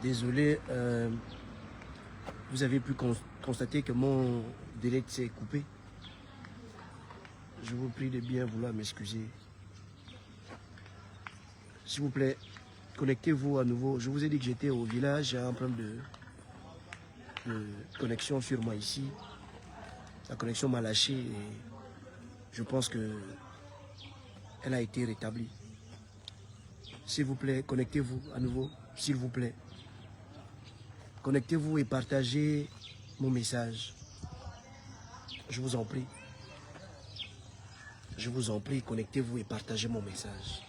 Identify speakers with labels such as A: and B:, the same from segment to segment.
A: Désolé, vous avez pu constater que mon direct s'est coupé. Je vous prie de bien vouloir m'excuser. S'il vous plaît, connectez-vous à nouveau. Je vous ai dit que j'étais au village, j'ai un problème de connexion sur moi ici. La connexion m'a lâché et je pense que elle a été rétablie. S'il vous plaît, connectez-vous à nouveau, s'il vous plaît. Connectez-vous et partagez mon message. Je vous en prie. Je vous en prie, connectez-vous et partagez mon message.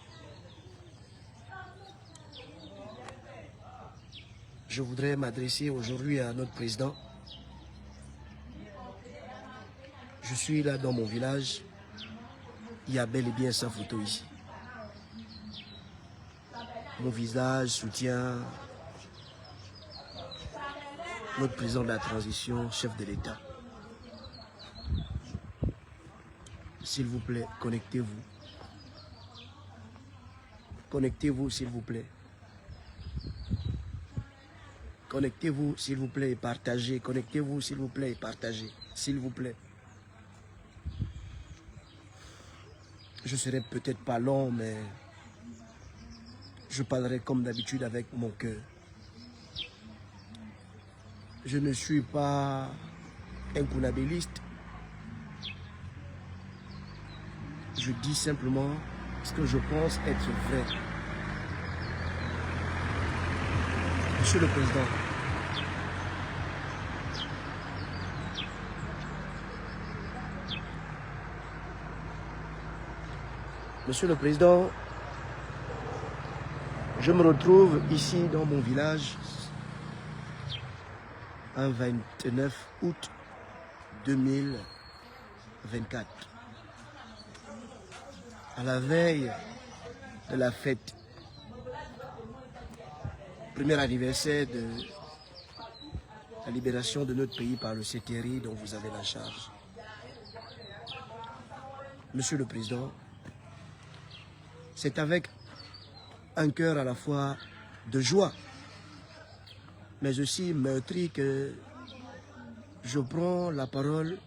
A: Je voudrais m'adresser aujourd'hui à notre président. Je suis là dans mon village. Il y a bel et bien sa photo ici. Mon visage soutient notre président de la transition, chef de l'État. S'il vous plaît, connectez-vous. Connectez-vous, s'il vous plaît. Connectez-vous, s'il vous plaît, et partagez. Connectez-vous, s'il vous plaît, et partagez. S'il vous plaît. Je ne serai peut-être pas long, mais je parlerai comme d'habitude avec mon cœur. Je ne suis pas un kounabéliste. Je dis simplement ce que je pense être vrai. Monsieur le Président, Monsieur le Président, je me retrouve ici dans mon village un 29 août 2024. À la veille de la fête, premier anniversaire de la libération de notre pays par le CTRI dont vous avez la charge. Monsieur le Président, c'est avec un cœur à la fois de joie, mais aussi meurtri que je prends la parole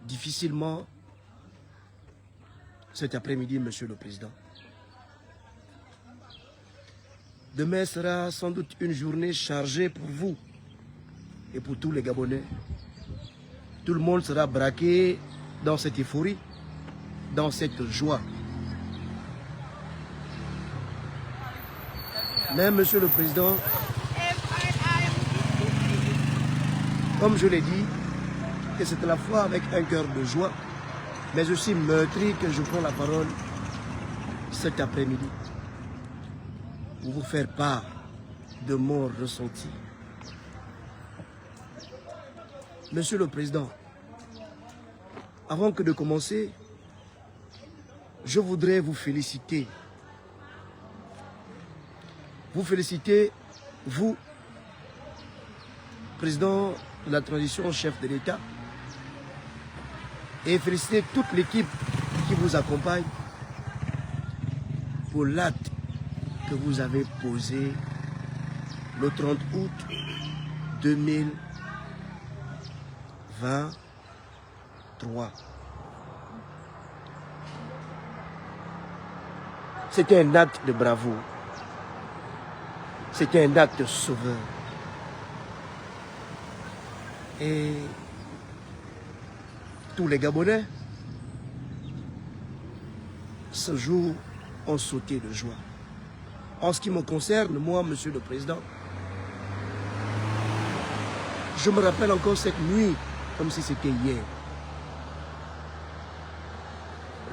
A: difficilement cet après-midi, Monsieur le Président. Demain sera sans doute une journée chargée pour vous et pour tous les Gabonais. Tout le monde sera braqué dans cette euphorie, dans cette joie. Mais Monsieur le Président, comme je l'ai dit, que c'est à la fois avec un cœur de joie, mais aussi meurtri que je prends la parole cet après-midi pour vous faire part de mon ressenti. Monsieur le Président, avant que de commencer, je voudrais vous féliciter. Vous féliciter, vous, Président de la transition, chef de l'État, et féliciter toute l'équipe qui vous accompagne pour l'acte que vous avez posé le 30 août 2023. C'était un acte de bravoure. C'était un acte sauveur. Et tous les Gabonais, ce jour, ont sauté de joie. En ce qui me concerne, moi, Monsieur le Président, je me rappelle encore cette nuit, comme si c'était hier.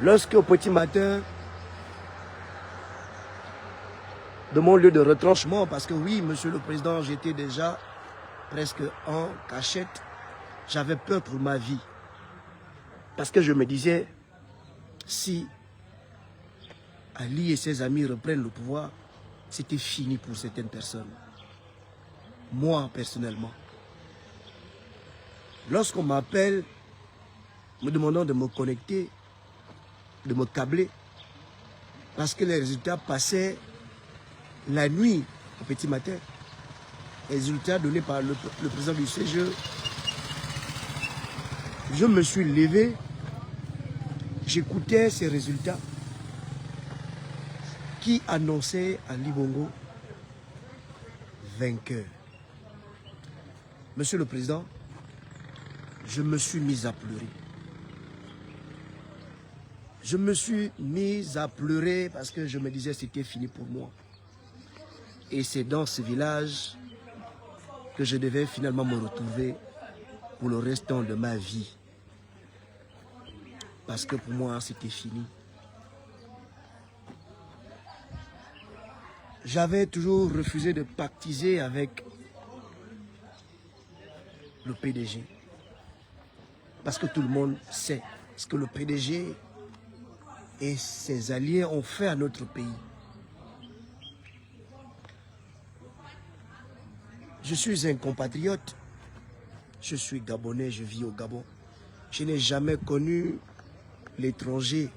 A: Lorsque au petit matin, de mon lieu de retranchement, parce que oui, Monsieur le Président, j'étais déjà presque en cachette, j'avais peur pour ma vie. Parce que je me disais, si Ali et ses amis reprennent le pouvoir, c'était fini pour certaines personnes. Moi, personnellement. Lorsqu'on m'appelle, me demandant de me connecter, de me câbler, parce que les résultats passaient la nuit au petit matin, résultats donnés par le président du CGE, je me suis levé, j'écoutais ces résultats qui annonçaient Ali Bongo vainqueur. Monsieur le Président, je me suis mis à pleurer. Je me suis mis à pleurer parce que je me disais que c'était fini pour moi. Et c'est dans ce village que je devais finalement me retrouver pour le restant de ma vie. Parce que pour moi, c'était fini. J'avais toujours refusé de pactiser avec le PDG. Parce que tout le monde sait ce que le PDG et ses alliés ont fait à notre pays. Je suis un compatriote. Je suis Gabonais, je vis au Gabon. Je n'ai jamais connu l'étranger.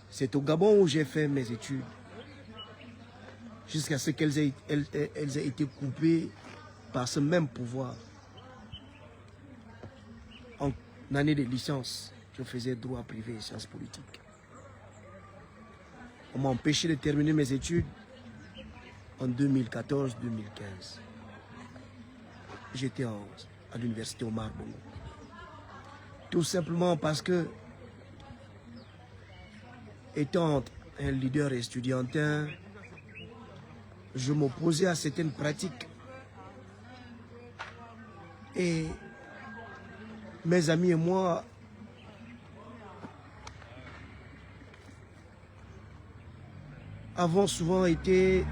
A: C'est au Gabon où j'ai fait mes études. Jusqu'à ce qu'elles aient été coupées par ce même pouvoir. En année de licence, je faisais droit privé et sciences politiques. On m'a empêché de terminer mes études en 2014-2015. J'étais à l'université Omar Bongo. Tout simplement parce que, étant un leader estudiantin, je m'opposais à certaines pratiques. Et mes amis et moi, avons souvent été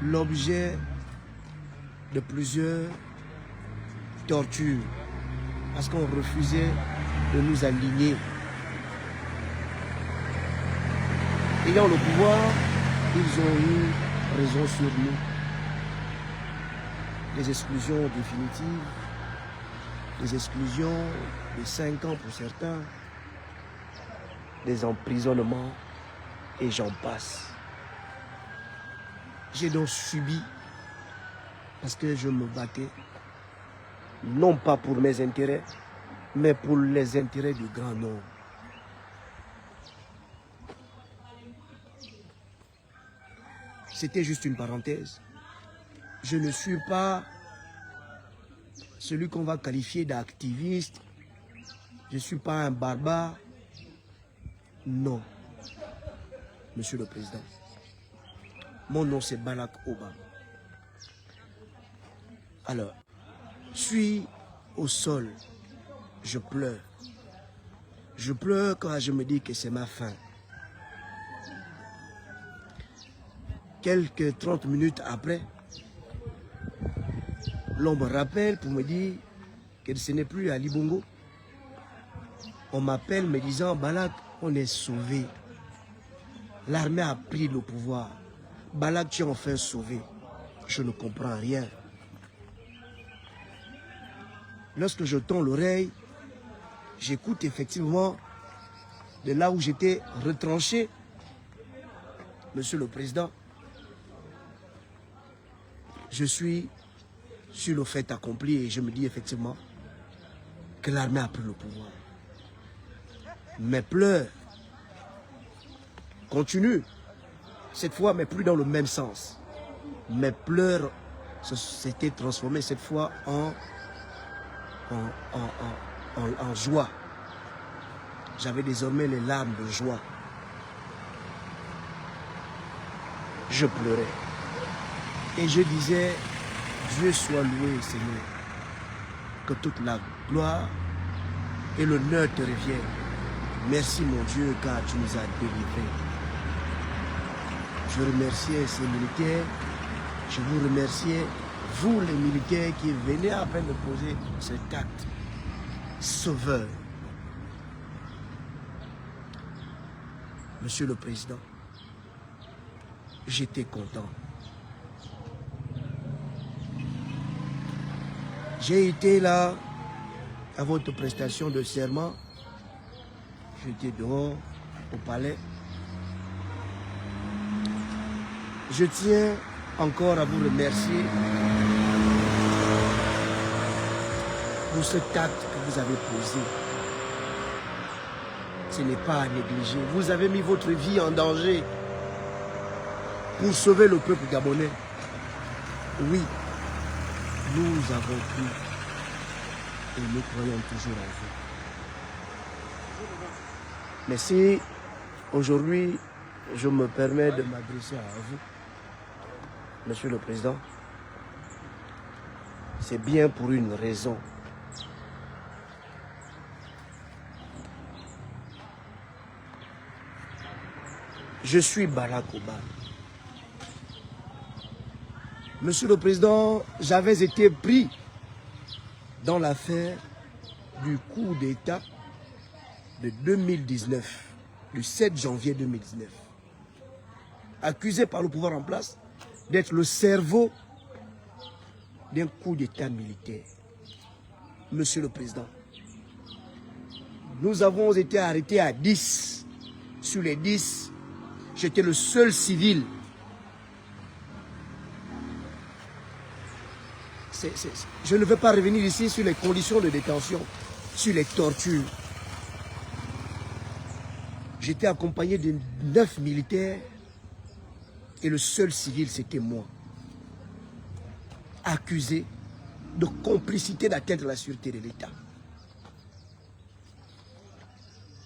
A: l'objet de plusieurs tortures parce qu'on refusait de nous aligner. Ayant le pouvoir, ils ont eu raison sur nous. Les exclusions définitives, les exclusions de 5 ans pour certains, des emprisonnements et j'en passe. J'ai donc subi parce que je me battais, non pas pour mes intérêts, mais pour les intérêts du grand nombre. C'était juste une parenthèse. Je ne suis pas celui qu'on va qualifier d'activiste. Je ne suis pas un barbare. Non, Monsieur le Président. Mon nom c'est Balak Obama. Alors, je suis au sol. Je pleure. Je pleure quand je me dis que c'est ma fin. Quelques 30 minutes après, l'on me rappelle pour me dire que ce n'est plus Ali Bongo. On m'appelle me disant, Balak, on est sauvé. L'armée a pris le pouvoir. Balak, tu es enfin sauvé. Je ne comprends rien. Lorsque je tends l'oreille, j'écoute effectivement de là où j'étais retranché. Monsieur le Président, je suis sur le fait accompli et je me dis effectivement que l'armée a pris le pouvoir. Mes pleurs continuent, cette fois, mais plus dans le même sens. Mes pleurs s'étaient transformés cette fois en joie. J'avais désormais les larmes de joie. Je pleurais. Et je disais, Dieu soit loué, Seigneur, que toute la gloire et l'honneur te reviennent. Merci mon Dieu, car tu nous as délivrés. Je remerciais ces militaires, je vous remerciais, vous les militaires qui venez à peine de poser cet acte sauveur. Monsieur le Président, j'étais content. J'ai été là à votre prestation de serment. J'étais dehors au palais. Je tiens encore à vous remercier pour cet acte que vous avez posé. Ce n'est pas à négliger. Vous avez mis votre vie en danger pour sauver le peuple gabonais. Oui, nous avons cru et nous croyons toujours en vous. Mais si aujourd'hui je me permets de m'adresser à vous, Monsieur le Président, c'est bien pour une raison. Je suis Barack Obama. Monsieur le Président, j'avais été pris dans l'affaire du coup d'État de 2019, le 7 janvier 2019. Accusé par le pouvoir en place d'être le cerveau d'un coup d'État militaire. Monsieur le Président, nous avons été arrêtés à 10. Sur les 10, j'étais le seul civil. Je ne veux pas revenir ici sur les conditions de détention, sur les tortures. J'étais accompagné de 9 militaires et le seul civil, c'était moi. Accusé de complicité d'atteinte à la sûreté de l'État.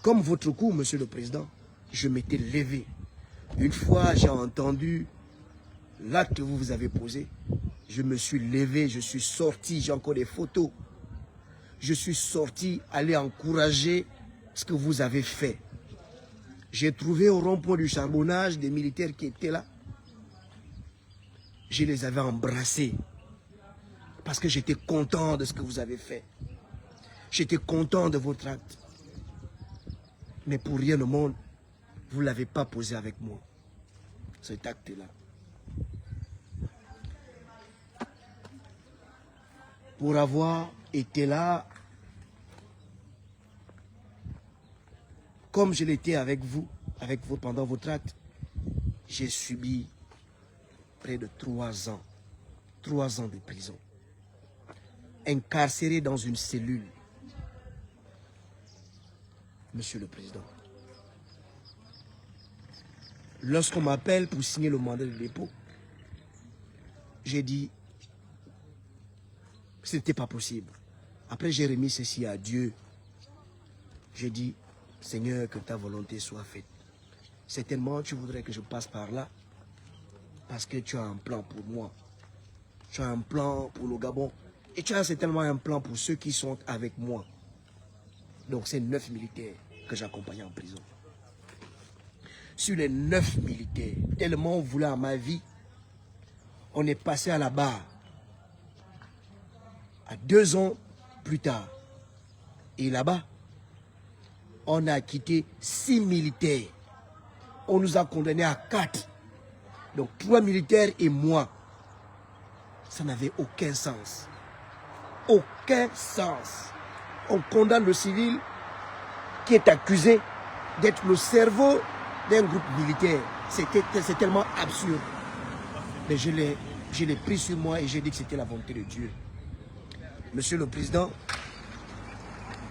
A: Comme votre coup, Monsieur le Président, je m'étais levé. Une fois j'ai entendu l'acte que vous avez posé, je me suis levé, je suis sorti, j'ai encore des photos. Je suis sorti aller encourager ce que vous avez fait. J'ai trouvé au rond-point du charbonnage des militaires qui étaient là. Je les avais embrassés parce que j'étais content de ce que vous avez fait. J'étais content de votre acte. Mais pour rien au monde, vous ne l'avez pas posé avec moi, cet acte-là. Pour avoir été là, comme je l'étais avec vous pendant votre acte, j'ai subi près de 3 ans. 3 ans de prison. Incarcéré dans une cellule. Monsieur le Président. Lorsqu'on m'appelle pour signer le mandat de dépôt, j'ai dit, ce n'était pas possible. Après, j'ai remis ceci à Dieu. J'ai dit, Seigneur, que ta volonté soit faite. Certainement, tu voudrais que je passe par là parce que tu as un plan pour moi. Tu as un plan pour le Gabon et tu as certainement un plan pour ceux qui sont avec moi. Donc, c'est 9 militaires que j'accompagnais en prison. Sur les 9 militaires, tellement on voulait à ma vie, on est passé à la barre. À 2 ans plus tard. Et là-bas, on a quitté 6 militaires. On nous a condamnés à 4. Donc 3 militaires et moi. Ça n'avait aucun sens. Aucun sens. On condamne le civil qui est accusé d'être le cerveau d'un groupe militaire. C'est tellement absurde. Mais je l'ai pris sur moi et j'ai dit que c'était la volonté de Dieu. Monsieur le Président,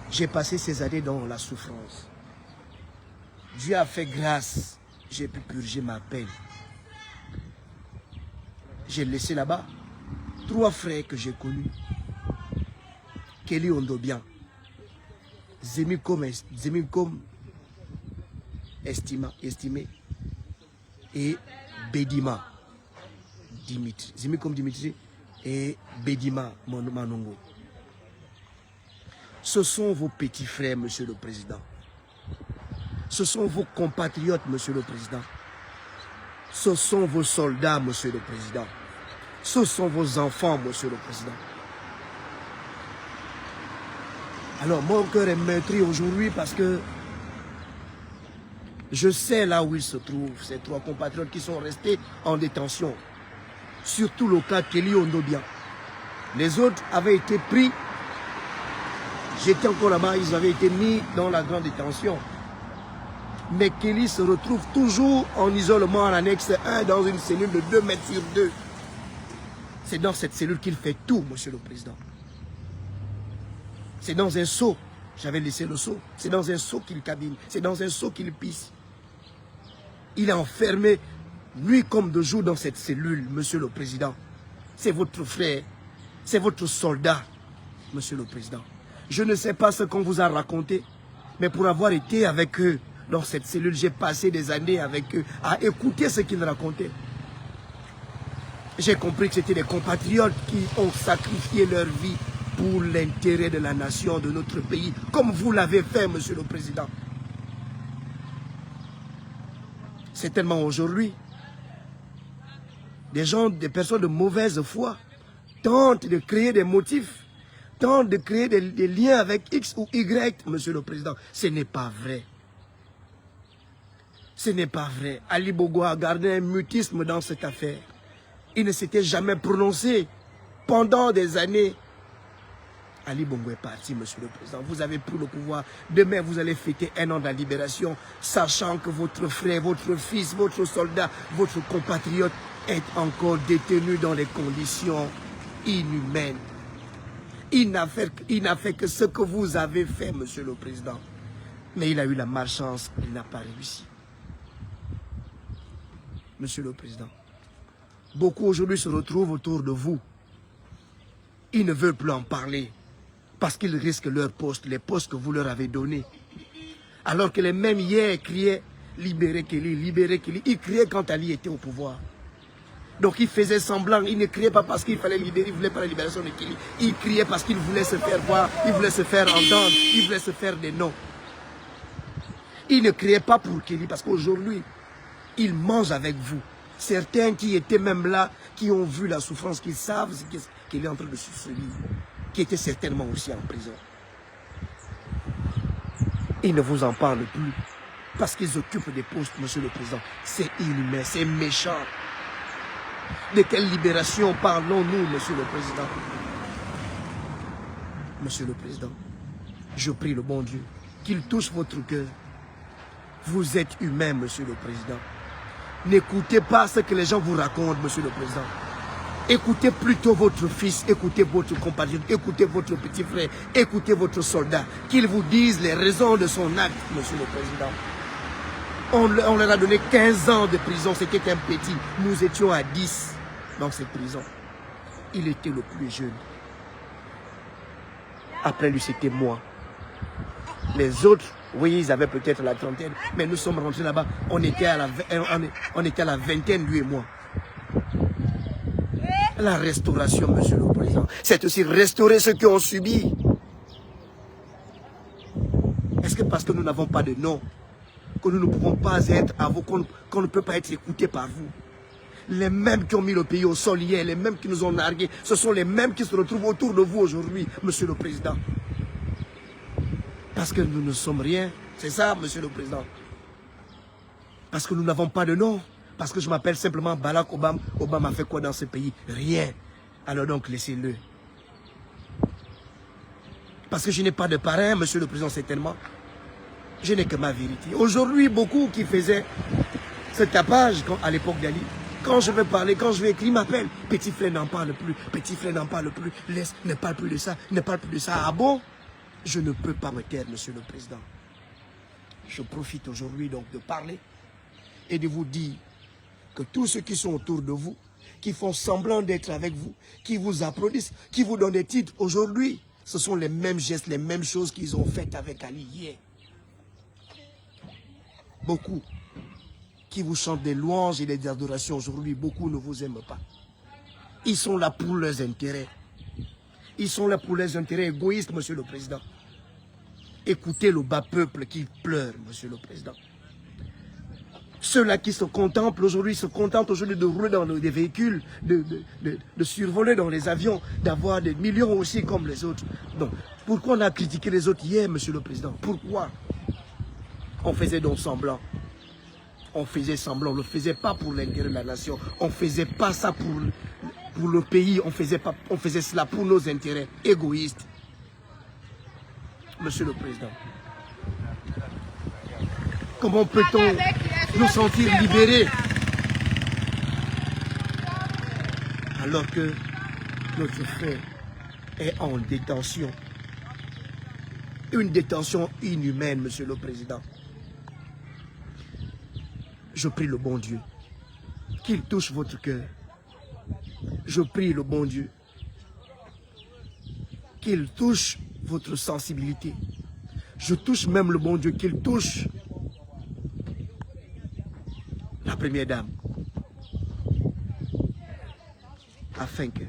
A: j'ai passé ces années dans la souffrance. Dieu a fait grâce. J'ai pu purger ma peine. J'ai laissé là-bas 3 frères que j'ai connus. Kelly Ondobian, Zemikom estimé et Bedima Dimitri. Zemikom Dimitri et Bedima Manongo. Ce sont vos petits frères, Monsieur le Président. Ce sont vos compatriotes, Monsieur le Président. Ce sont vos soldats, Monsieur le Président. Ce sont vos enfants, Monsieur le Président. Alors, mon cœur est meurtri aujourd'hui parce que je sais là où ils se trouvent, ces 3 compatriotes qui sont restés en détention. Surtout le cas Kelly Ondobian. Les autres avaient été pris. J'étais encore là-bas, ils avaient été mis dans la grande détention. Mais Kelly se retrouve toujours en isolement en annexe 1 dans une cellule de 2 mètres sur 2. C'est dans cette cellule qu'il fait tout, monsieur le président. C'est dans un seau. J'avais laissé le seau. C'est dans un seau qu'il cabine. C'est dans un seau qu'il pisse. Il est enfermé, nuit comme de jour, dans cette cellule, monsieur le président. C'est votre frère. C'est votre soldat, monsieur le président. Je ne sais pas ce qu'on vous a raconté, mais pour avoir été avec eux dans cette cellule, j'ai passé des années avec eux à écouter ce qu'ils racontaient. J'ai compris que c'était des compatriotes qui ont sacrifié leur vie pour l'intérêt de la nation, de notre pays, comme vous l'avez fait, monsieur le président. C'est tellement aujourd'hui, des personnes de mauvaise foi tentent de créer des motifs, tentent de créer des liens avec X ou Y, monsieur le président. Ce n'est pas vrai. Ce n'est pas vrai. Ali Bongo a gardé un mutisme dans cette affaire. Il ne s'était jamais prononcé pendant des années. Ali Bongo est parti, monsieur le président. Vous avez pris le pouvoir. Demain, vous allez fêter 1 an de la libération, sachant que votre frère, votre fils, votre soldat, votre compatriote est encore détenu dans des conditions inhumaines. Il n'a fait que ce que vous avez fait, monsieur le président. Mais il a eu la malchance, il n'a pas réussi. Monsieur le président, beaucoup aujourd'hui se retrouvent autour de vous. Ils ne veulent plus en parler parce qu'ils risquent leur poste, les postes que vous leur avez donnés. Alors que les mêmes hier criaient « Libérez Kelly, libérez Kelly ». Ils criaient quand Ali était au pouvoir. Donc ils faisaient semblant, ils ne criaient pas parce qu'il fallait libérer, ils ne voulaient pas la libération de Kelly. Ils criaient parce qu'ils voulaient se faire voir, ils voulaient se faire entendre, ils voulaient se faire des noms. Ils ne criaient pas pour Kelly parce qu'aujourd'hui, ils mangent avec vous. Certains qui étaient même là, qui ont vu la souffrance, qui savent qu'il est en train de souffrir, qui étaient certainement aussi en prison. Ils ne vous en parlent plus parce qu'ils occupent des postes, monsieur le président. C'est inhumain, c'est méchant. De quelle libération parlons-nous, monsieur le président? Monsieur le président, je prie le bon Dieu qu'il touche votre cœur. Vous êtes humain, monsieur le président. N'écoutez pas ce que les gens vous racontent, monsieur le président. Écoutez plutôt votre fils, écoutez votre compatriote, écoutez votre petit frère, écoutez votre soldat, qu'il vous dise les raisons de son acte, monsieur le président. On leur a donné 15 ans de prison, c'était un petit. Nous étions à 10 dans cette prison. Il était le plus jeune. Après lui, c'était moi. Les autres, oui, ils avaient peut-être la trentaine, mais nous sommes rentrés là-bas, on était à la vingtaine, lui et moi. La restauration, monsieur le président, c'est aussi restaurer ceux qui ont subi. Est-ce que parce que nous n'avons pas de nom, que nous ne pouvons pas être à vous, qu'on ne peut pas être écouté par vous? Les mêmes qui ont mis le pays au sol hier, les mêmes qui nous ont nargués, ce sont les mêmes qui se retrouvent autour de vous aujourd'hui, monsieur le président. Parce que nous ne sommes rien. C'est ça, monsieur le président. Parce que nous n'avons pas de nom. Parce que je m'appelle simplement Barack Obama. Obama a fait quoi dans ce pays? Rien. Alors donc, laissez-le. Parce que je n'ai pas de parrain, monsieur le président, certainement. Je n'ai que ma vérité. Aujourd'hui, beaucoup qui faisaient ce tapage à l'époque d'Ali, quand je veux parler, quand je veux écrire, ils m'appellent. Petit frère n'en parle plus. Petit frère n'en parle plus. Laisse, ne parle plus de ça. Ne parle plus de ça. Ah bon? Je ne peux pas me taire, monsieur le président. Je profite aujourd'hui donc de parler et de vous dire que tous ceux qui sont autour de vous, qui font semblant d'être avec vous, qui vous applaudissent, qui vous donnent des titres aujourd'hui, ce sont les mêmes gestes, les mêmes choses qu'ils ont faites avec Ali hier. Beaucoup qui vous chantent des louanges et des adorations aujourd'hui, beaucoup ne vous aiment pas. Ils sont là pour leurs intérêts. Ils sont là pour les intérêts égoïstes, monsieur le président. Écoutez le bas peuple qui pleure, monsieur le président. Ceux-là qui se contemplent aujourd'hui, de rouler dans des véhicules, de survoler dans les avions, d'avoir des millions aussi comme les autres. Donc, pourquoi on a critiqué les autres hier, monsieur le président? Pourquoi? On faisait donc semblant. On faisait semblant, on ne le faisait pas pour l'intérêt de la nation. On ne faisait pas ça pour le pays, on faisait cela pour nos intérêts égoïstes. Monsieur le président, comment peut-on nous sentir libérés alors que notre frère est en détention. Une détention inhumaine, Monsieur le Président. Je prie le bon Dieu qu'il touche votre cœur. Je prie le bon Dieu qu'il touche votre sensibilité. Je touche même le bon Dieu qu'il touche la première dame. Afin que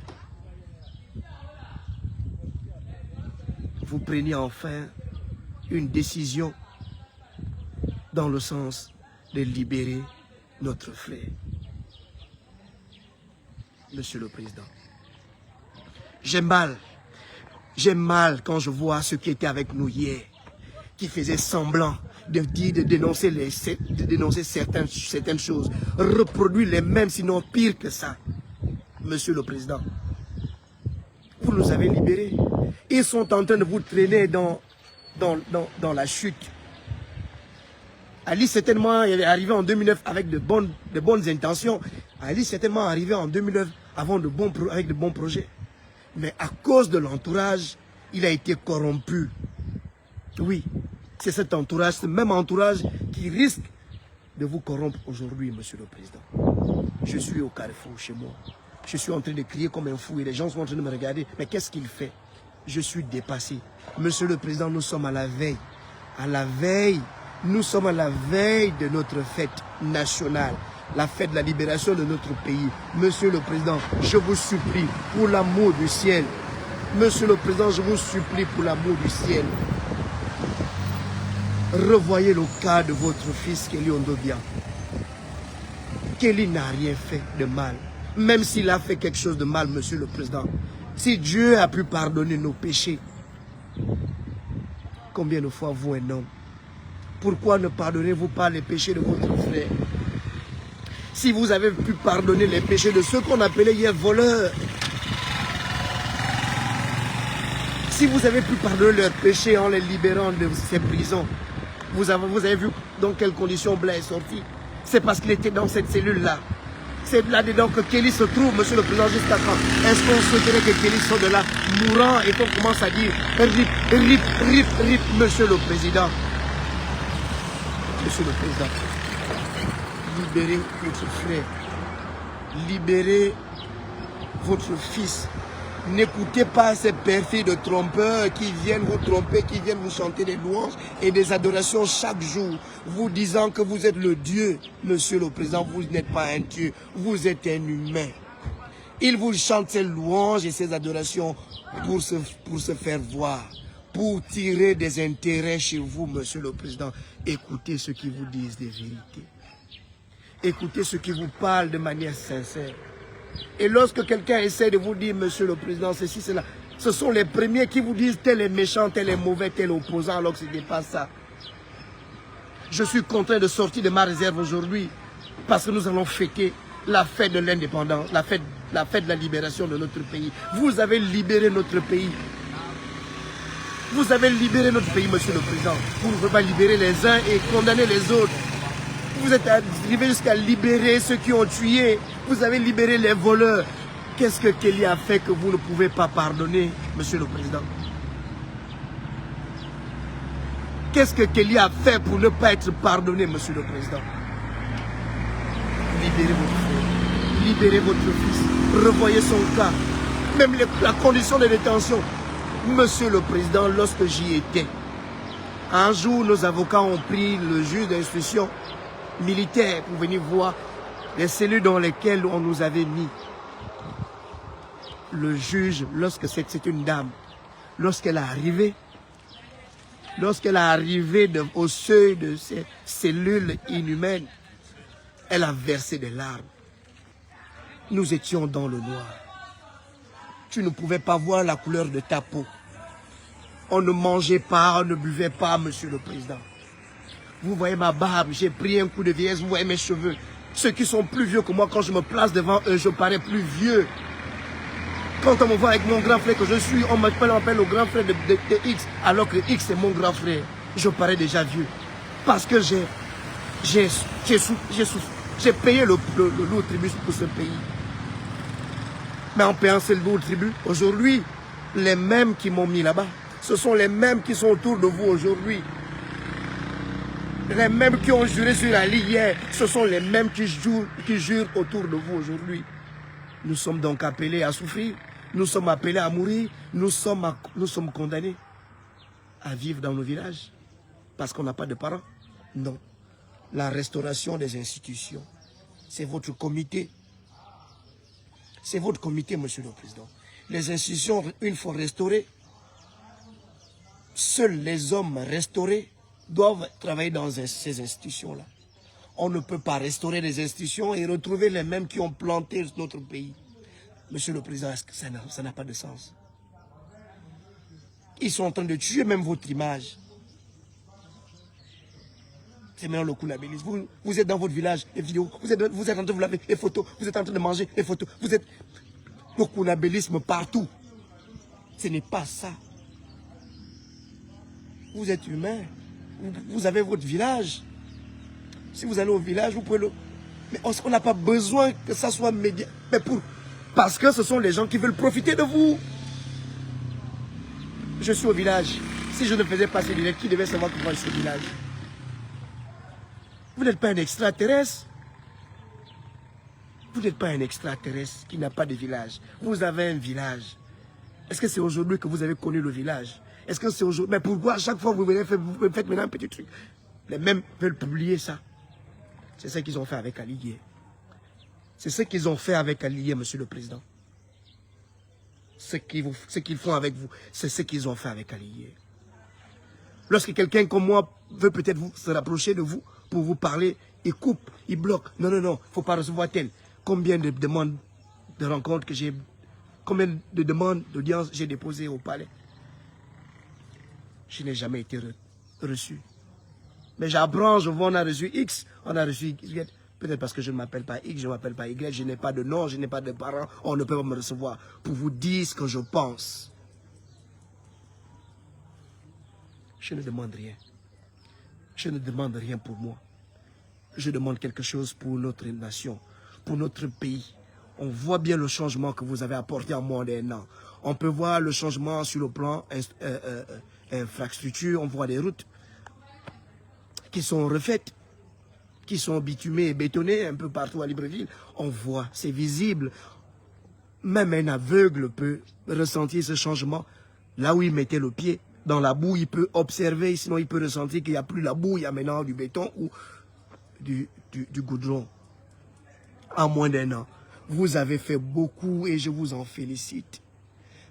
A: vous preniez enfin une décision dans le sens de libérer notre frère. Monsieur le Président, j'ai mal quand je vois ceux qui étaient avec nous hier, qui faisaient semblant de dénoncer certaines choses, reproduire les mêmes, sinon pire que ça. Monsieur le Président, vous nous avez libérés. Ils sont en train de vous traîner dans la chute. Ali certainement est arrivé en 2009 avec de bonnes intentions. Ali certainement est arrivé en 2009 avec de bons projets. Mais à cause de l'entourage, il a été corrompu. Oui, c'est cet entourage, ce même entourage qui risque de vous corrompre aujourd'hui, Monsieur le Président. Je suis au carrefour chez moi. Je suis en train de crier comme un fou et les gens sont en train de me regarder. Mais qu'est-ce qu'il fait? Je suis dépassé. Monsieur le Président, nous sommes à la veille. Nous sommes à la veille de notre fête nationale. La fête de la libération de notre pays. Monsieur le Président, je vous supplie pour l'amour du ciel. Monsieur le Président, je vous supplie pour l'amour du ciel. Revoyez le cas de votre fils Kelly Ondobia. Kelly n'a rien fait de mal. Même s'il a fait quelque chose de mal, Monsieur le Président. Si Dieu a pu pardonner nos péchés, combien de fois vous un homme? Pourquoi ne pardonnez-vous pas les péchés de votre frère? Si vous avez pu pardonner les péchés de ceux qu'on appelait hier voleurs, si vous avez pu pardonner leurs péchés en les libérant de ces prisons, vous avez vu dans quelles conditions Blaise est sorti. C'est parce qu'il était dans cette cellule-là. C'est là-dedans que Kelly se trouve, Monsieur le Président, jusqu'à quand? Est-ce qu'on souhaiterait que Kelly sorte de là mourant et qu'on commence à dire rip, Monsieur le Président? Monsieur le Président, libérez votre frère, libérez votre fils. N'écoutez pas ces perfides trompeurs qui viennent vous tromper, qui viennent vous chanter des louanges et des adorations chaque jour, vous disant que vous êtes le Dieu. Monsieur le Président, vous n'êtes pas un Dieu, vous êtes un humain. Ils vous chantent ces louanges et ces adorations pour se faire voir, pour tirer des intérêts chez vous, Monsieur le Président. Écoutez ceux qui vous disent des vérités. Écoutez ceux qui vous parlent de manière sincère. Et lorsque quelqu'un essaie de vous dire, Monsieur le Président, ceci, cela, ce sont les premiers qui vous disent tel est méchant, tel est mauvais, tel est opposant, alors que ce n'est pas ça. Je suis contraint de sortir de ma réserve aujourd'hui parce que nous allons fêter la fête de l'indépendance, la fête de la libération de notre pays. Vous avez libéré notre pays. Vous avez libéré notre pays, Monsieur le Président. Vous ne pouvez pas libérer les uns et condamner les autres. Vous êtes arrivé jusqu'à libérer ceux qui ont tué. Vous avez libéré les voleurs. Qu'est-ce que Kelly a fait que vous ne pouvez pas pardonner, Monsieur le Président? Qu'est-ce que Kelly a fait pour ne pas être pardonné, Monsieur le Président? Libérez votre frère. Libérez votre fils. Revoyez son cas. Même la condition de détention. Monsieur le Président, lorsque j'y étais, un jour, nos avocats ont pris le juge d'instruction militaire pour venir voir les cellules dans lesquelles on nous avait mis. Le juge, lorsque c'est une dame, lorsqu'elle est arrivée au seuil de ces cellules inhumaines, elle a versé des larmes. Nous étions dans le noir. Tu ne pouvais pas voir la couleur de ta peau. On ne mangeait pas, on ne buvait pas, Monsieur le Président. Vous voyez ma barbe, j'ai pris un coup de vieillesse, vous voyez mes cheveux. Ceux qui sont plus vieux que moi, quand je me place devant eux, je parais plus vieux. Quand on me voit avec mon grand frère que je suis, on m'appelle le grand frère de X, alors que X est mon grand frère. Je parais déjà vieux. Parce que j'ai payé le lourd tribut pour ce pays. mais en payant seul au tribut. Aujourd'hui, les mêmes qui m'ont mis là-bas, ce sont les mêmes qui sont autour de vous aujourd'hui. Les mêmes qui ont juré sur la ligne hier, ce sont les mêmes qui jurent autour de vous aujourd'hui. Nous sommes donc appelés à souffrir, nous sommes appelés à mourir, nous sommes condamnés à vivre dans nos villages parce qu'on n'a pas de parents. Non. La restauration des institutions, c'est votre comité. C'est votre comité, Monsieur le Président. Les institutions, une fois restaurées, seuls les hommes restaurés doivent travailler dans ces institutions-là. On ne peut pas restaurer les institutions et retrouver les mêmes qui ont planté notre pays. Monsieur le Président, ça n'a pas de sens. Ils sont en train de tuer même votre image. C'est maintenant le coulabilisme. Vous êtes dans votre village, les vidéos, vous êtes en train de vous laver les photos, vous êtes en train de manger les photos, vous êtes le coulabilisme partout. Ce n'est pas ça. Vous êtes humain. Vous avez votre village. Si vous allez au village, vous pouvez le... Mais on n'a pas besoin que ça soit média. Mais parce que ce sont les gens qui veulent profiter de vous. Je suis au village. Si je ne faisais pas ces village, qui devait savoir comment je suis au village? Vous n'êtes pas un extraterrestre. Vous n'êtes pas un extraterrestre qui n'a pas de village. Vous avez un village. Est-ce que c'est aujourd'hui que vous avez connu le village? Est-ce que c'est aujourd'hui? Mais pourquoi à chaque fois que vous venez, vous faites maintenant un petit truc? Les mêmes veulent publier ça. C'est ce qu'ils ont fait avec Ali hier. C'est ce qu'ils ont fait avec Ali hier, Monsieur le Président. Ce qu'ils font avec vous, c'est ce qu'ils ont fait avec Ali hier. Lorsque quelqu'un comme moi veut peut-être se rapprocher de vous pour vous parler, il coupe, il bloque. Non, non, non, il ne faut pas recevoir tel. Combien de demandes de rencontres que j'ai, combien de demandes d'audience j'ai déposées au palais? Je n'ai jamais été reçu. Mais j'apprends, je vois, on a reçu X, on a reçu Y. Peut-être parce que je ne m'appelle pas X, je ne m'appelle pas Y, je n'ai pas de nom, je n'ai pas de parents, on ne peut pas me recevoir pour vous dire ce que je pense. Je ne demande rien. Je ne demande rien pour moi. Je demande quelque chose pour notre nation, pour notre pays. On voit bien le changement que vous avez apporté en moins d'un an. On peut voir le changement sur le plan infrastructure, on voit des routes qui sont refaites, qui sont bitumées et bétonnées un peu partout à Libreville. On voit, c'est visible. Même un aveugle peut ressentir ce changement là où il mettait le pied. Dans la boue, il peut observer, sinon il peut ressentir qu'il n'y a plus la boue, il y a maintenant du béton ou du goudron. En moins d'un an, vous avez fait beaucoup et je vous en félicite.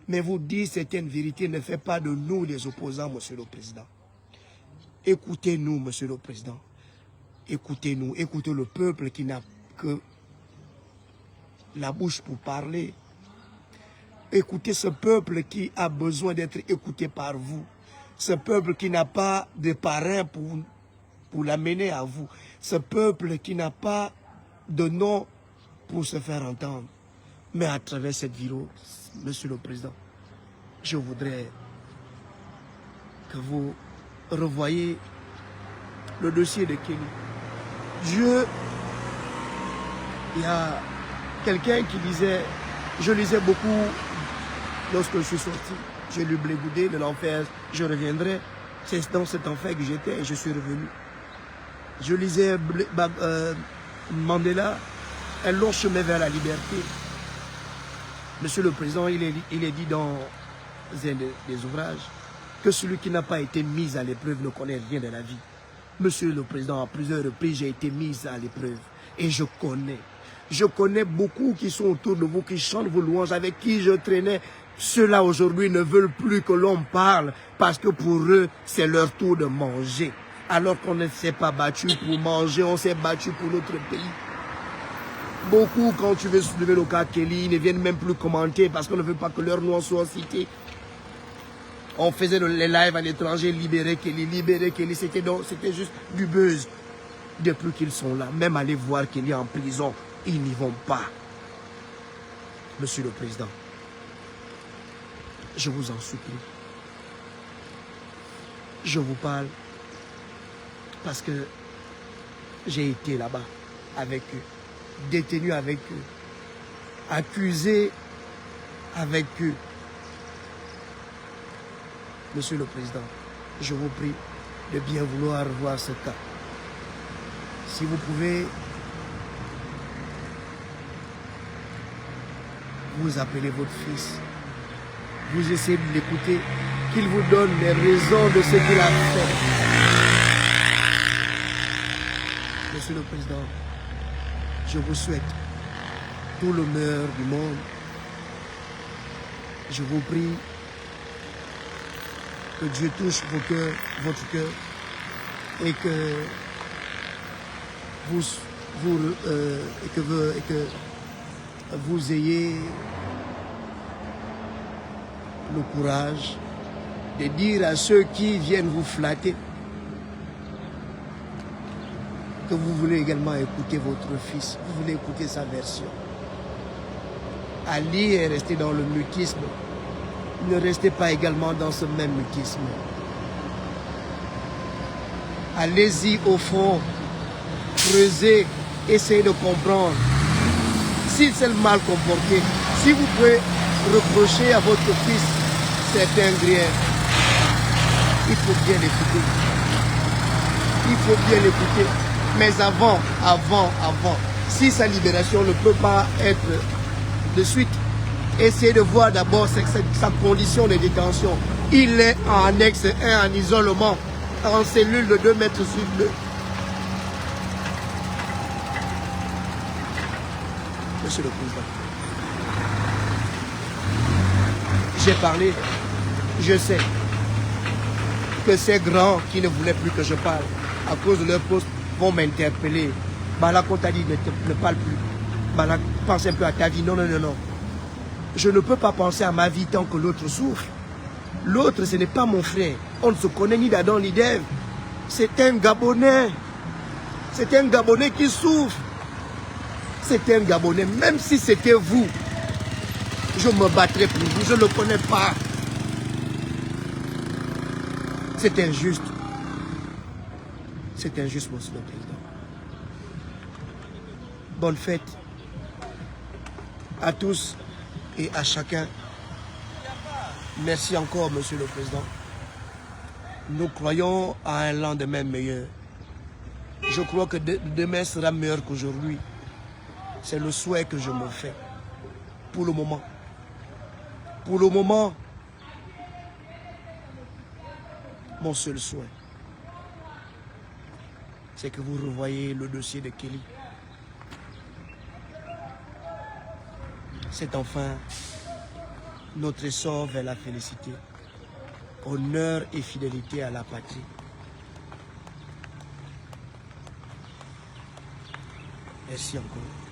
A: Mais vous dire certaines vérités ne fait pas de nous les opposants, Monsieur le Président. Écoutez-nous, Monsieur le Président. Écoutez-nous, écoutez le peuple qui n'a que la bouche pour parler. Écoutez ce peuple qui a besoin d'être écouté par vous. Ce peuple qui n'a pas de parrain pour l'amener à vous. Ce peuple qui n'a pas de nom pour se faire entendre. Mais à travers cette vidéo, Monsieur le Président, je voudrais que vous revoyiez le dossier de Kelly. Il y a quelqu'un qui disait, je lisais beaucoup lorsque je suis sorti, j'ai lu Blé Goudé, de l'enfer, je reviendrai. C'est dans cet enfer que j'étais et je suis revenu. Je lisais Mandela, un long chemin vers la liberté. Monsieur le Président, il est dit dans un des ouvrages que celui qui n'a pas été mis à l'épreuve ne connaît rien de la vie. Monsieur le Président, à plusieurs reprises, j'ai été mis à l'épreuve. Et je connais beaucoup qui sont autour de vous, qui chantent vos louanges, avec qui je traînais. Ceux-là aujourd'hui ne veulent plus que l'on parle parce que pour eux, c'est leur tour de manger. Alors qu'on ne s'est pas battu pour manger, on s'est battu pour notre pays. Beaucoup, quand tu veux soulever le cas Kelly, ils ne viennent même plus commenter parce qu'on ne veut pas que leur nom soit cité. On faisait les lives à l'étranger, libérer Kelly, c'était juste du buzz. Depuis qu'ils sont là, même aller voir Kelly en prison, ils n'y vont pas. Monsieur le Président, je vous en supplie. Je vous parle parce que j'ai été là-bas avec eux, détenu avec eux, accusé avec eux. Monsieur le Président, je vous prie de bien vouloir revoir ce cas. Si vous pouvez, vous appelez votre fils, vous essayez de l'écouter, qu'il vous donne les raisons de ce qu'il a fait. Monsieur le Président, je vous souhaite tout l'honneur du monde. Je vous prie que Dieu touche vos cœurs, votre cœur, et que vous ayez le courage de dire à ceux qui viennent vous flatter que vous voulez également écouter votre fils, vous voulez écouter sa version. Ali est resté dans le mutisme. Ne restez pas également dans ce même mutisme. Allez-y au fond, creusez, essayez de comprendre. S'il s'est mal comporté, si vous pouvez reprocher à votre fils certains griefs, il faut bien l'écouter. Il faut bien l'écouter. Mais avant, si sa libération ne peut pas être de suite, essayez de voir d'abord sa condition de détention. Il est en annexe 1, en isolement, en cellule de 2 mètres sur 2. Monsieur le Président, j'ai parlé, je sais que ces grands qui ne voulaient plus que je parle, à cause de leur poste, vont m'interpeller. Bala, quand t'as dit ne parle plus. Bala, pense un peu à ta vie. Non, non, non, non. Je ne peux pas penser à ma vie tant que l'autre souffre. L'autre, ce n'est pas mon frère. On ne se connaît ni d'Adam ni d'Ève. C'est un Gabonais. C'est un Gabonais qui souffre. C'est un Gabonais. Même si c'était vous, je me battrais pour vous. Je ne le connais pas. C'est injuste. C'est injuste, monsieur le Président. Bonne fête à tous et à chacun. Merci encore, monsieur le Président. Nous croyons à un lendemain meilleur. Je crois que demain sera meilleur qu'aujourd'hui. C'est le souhait que je me fais. Pour le moment. Pour le moment, mon seul souhait, c'est que vous revoyez le dossier de Kelly. C'est enfin notre essor vers la félicité. Honneur et fidélité à la patrie. Merci encore.